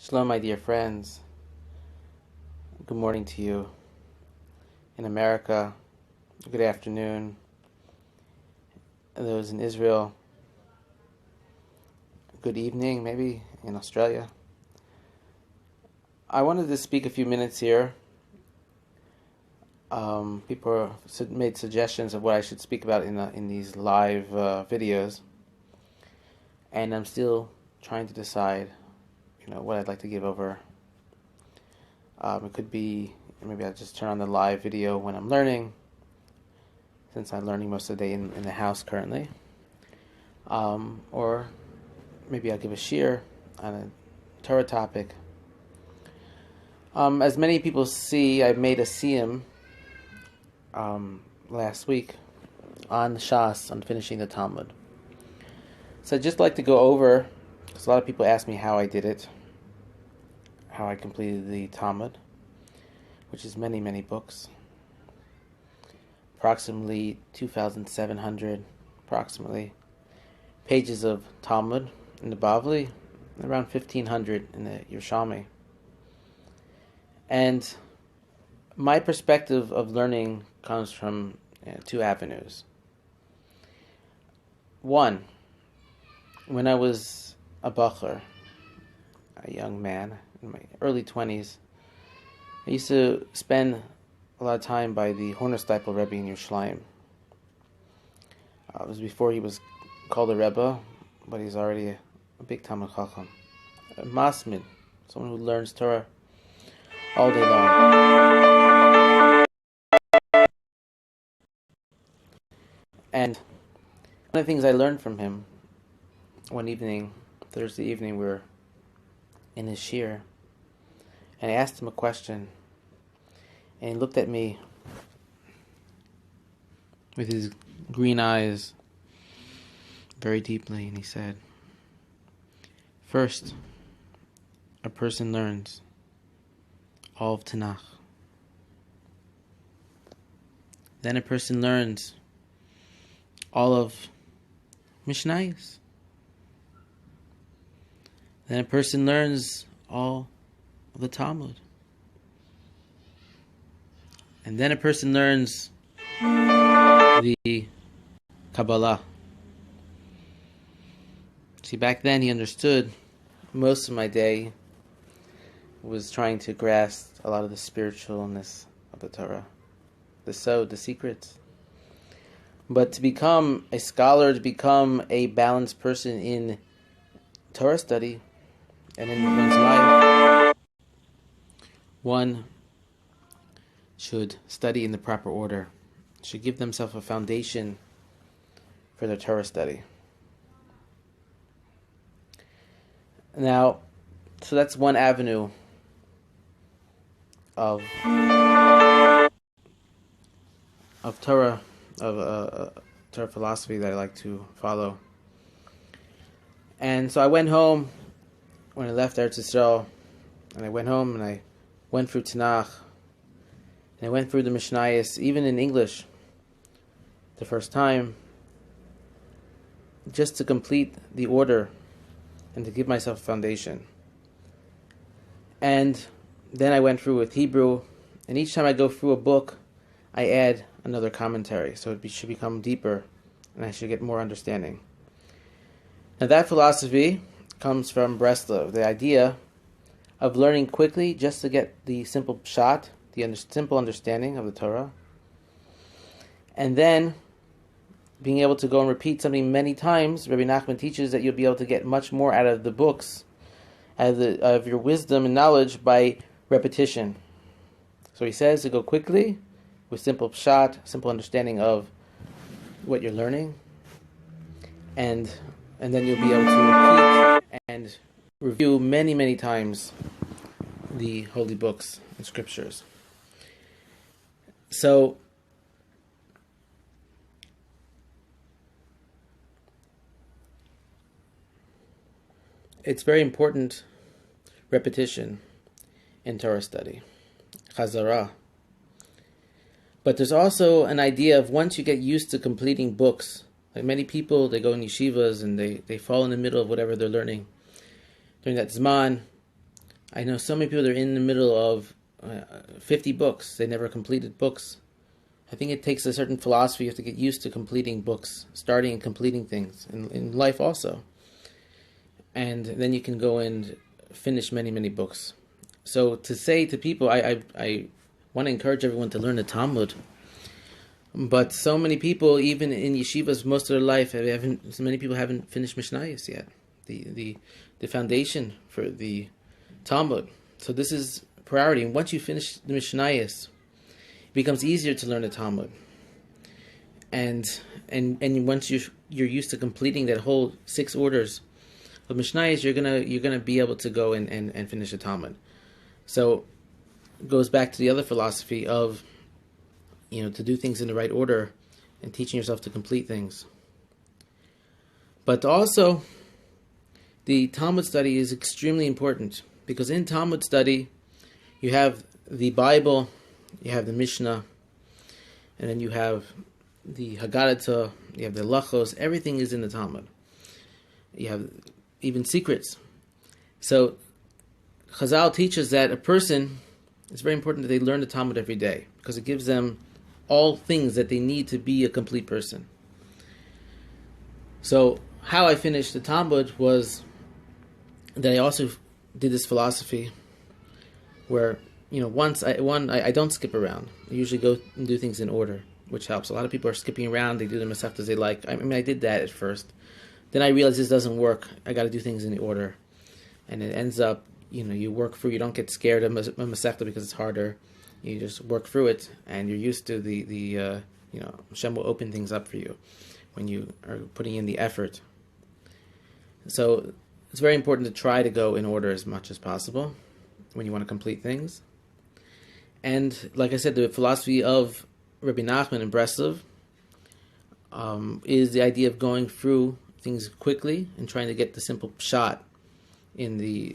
Shalom, my dear friends. Good morning to you. In America, good afternoon. And those in Israel, good evening, maybe in Australia. I wanted to speak a few minutes here. People made suggestions of what I should speak about in these live videos, and I'm still trying to decide what I'd like to give over. It could be, maybe I'll just turn on the live video when I'm learning, since I'm learning most of the day in the house currently. Or maybe I'll give a shiur on a Torah topic. As many people see, I made a siyum last week on Shas, on finishing the Talmud. So I'd just like to go over, because a lot of people ask me how I did it, how I completed the Talmud, which is many, many books. Approximately 2,700, pages of Talmud in the Bavli, and around 1,500 in the Yerushalmi. And my perspective of learning comes from two avenues. One, when I was a bachur, a young man, in my early 20s, I used to spend a lot of time by the Hornersteipel Rebbe in Yerushalayim. It was before he was called a Rebbe, but he's already a big Talmud Chacham. A masmid, someone who learns Torah all day long. And one of the things I learned from him, one evening, Thursday evening, we were in his shiur, and I asked him a question, and he looked at me with his green eyes very deeply, and he said, "First, a person learns all of Tanakh. Then a person learns all of Mishnayos. Then a person learns all of the Talmud. And then a person learns the Kabbalah." See, back then he understood most of my day was trying to grasp a lot of the spiritualness of the Torah, the sod, the secrets. But to become a scholar, to become a balanced person in Torah study and in one's life, one should study in the proper order, should give themselves a foundation for their Torah study. Now, so that's one avenue of Torah, of Torah philosophy that I like to follow. And so I went home when I left Eretz Yisrael, and I went home and I went through Tanakh, and I went through the Mishnayos, even in English, the first time, just to complete the order and to give myself a foundation. And then I went through with Hebrew, and each time I go through a book, I add another commentary, so it should become deeper, and I should get more understanding. Now that philosophy comes from Breslov, the idea of learning quickly just to get the simple pshat, the simple understanding of the Torah, and then being able to go and repeat something many times. Rabbi Nachman teaches that you'll be able to get much more out of the books, out of your wisdom and knowledge by repetition. So he says to go quickly with simple pshat, simple understanding of what you're learning, and then you'll be able to repeat and review many, many times the holy books and scriptures. So it's very important, repetition in Torah study, chazarah. But there's also an idea of once you get used to completing books, like many people, they go in yeshivas and they fall in the middle of whatever they're learning. During that zman, I know so many people that are in the middle of 50 books. They never completed books. I think it takes a certain philosophy. You have to get used to completing books, starting and completing things in life also. And then you can go and finish many, many books. So to say to people, I want to encourage everyone to learn the Talmud. But so many people, even in yeshivas, most of their life, so many people haven't finished Mishnayos yet. The foundation for the Talmud. So this is priority. And once you finish the Mishnayos, it becomes easier to learn the Talmud. And once you're used to completing that whole 6 orders of Mishnayos, you're gonna be able to go and finish the Talmud. So it goes back to the other philosophy of, to do things in the right order and teaching yourself to complete things. But also, the Talmud study is extremely important, because in Talmud study, you have the Bible, you have the Mishnah, and then you have the Haggadah, you have the Lachos. Everything is in the Talmud. You have even secrets. So Chazal teaches that a person, it's very important that they learn the Talmud every day, because it gives them all things that they need to be a complete person. So how I finished the Talmud was that I also did this philosophy where, I don't skip around. I usually go and do things in order, which helps. A lot of people are skipping around. They do them as fast as they like. I did that at first. Then I realized this doesn't work. I got to do things in the order. And it ends up, you work through. You don't get scared of Masechta because it's harder. You just work through it, and you're used to the Hashem will open things up for you when you are putting in the effort. So it's very important to try to go in order as much as possible when you want to complete things. And like I said, the philosophy of Rabbi Nachman in Breslov is the idea of going through things quickly and trying to get the simple shot in the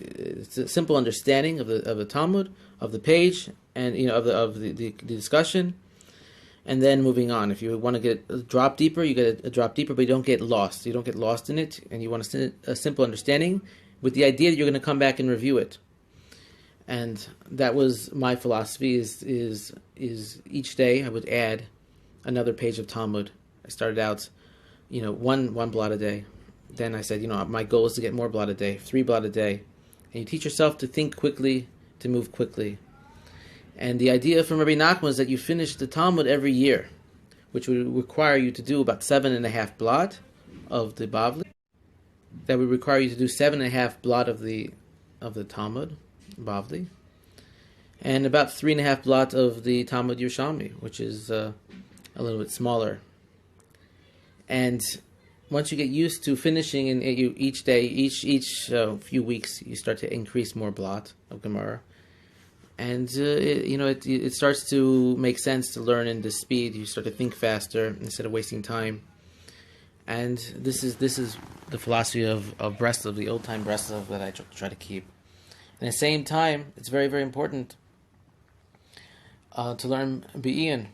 simple understanding of the Talmud, of the page, and of the discussion, and then moving on. If you want to get a drop deeper, you get a drop deeper, but you don't get lost. You don't get lost in it, and you want a simple understanding with the idea that you're going to come back and review it. And that was my philosophy. Is each day I would add another page of Talmud. I started out, one blot a day. Then I said, my goal is to get more blot a day, 3 blot a day. And you teach yourself to think quickly, to move quickly. And the idea from Rabbi Nachman is that you finish the Talmud every year, which would require you to do about 7.5 blot of the Bavli. That would require you to do 7.5 blot of the Talmud, Bavli. And about 3.5 blot of the Talmud Yerushalmi, which is a little bit smaller. And once you get used to finishing, and each day, each few weeks, you start to increase more blot of Gemara, and it starts to make sense to learn in this speed. You start to think faster instead of wasting time, and this is the philosophy of Breslov, the old time Breslov that I try to keep. And at the same time, it's very, very important to learn Be'in,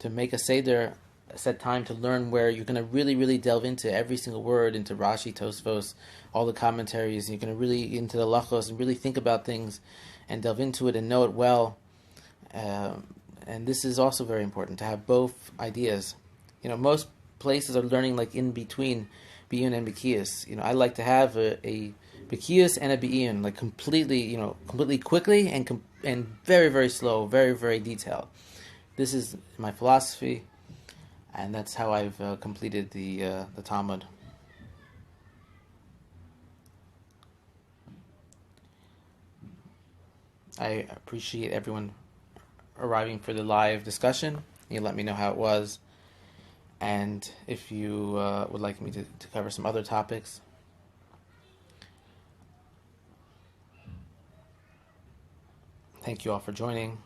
to make a seder. Set time to learn where you're going to really, really delve into every single word, into Rashi, Tosfos, all the commentaries. You're going to really into the Lachos and really think about things and delve into it and know it well. And this is also very important, to have both ideas. Most places are learning like in between Biyun and Bikiyas. I like to have a Bikiyas and a Biyun, like completely quickly and very, very slow, very, very detailed. This is my philosophy. And that's how I've completed the Talmud. I appreciate everyone arriving for the live discussion. You let me know how it was. And if you would like me to cover some other topics. Thank you all for joining.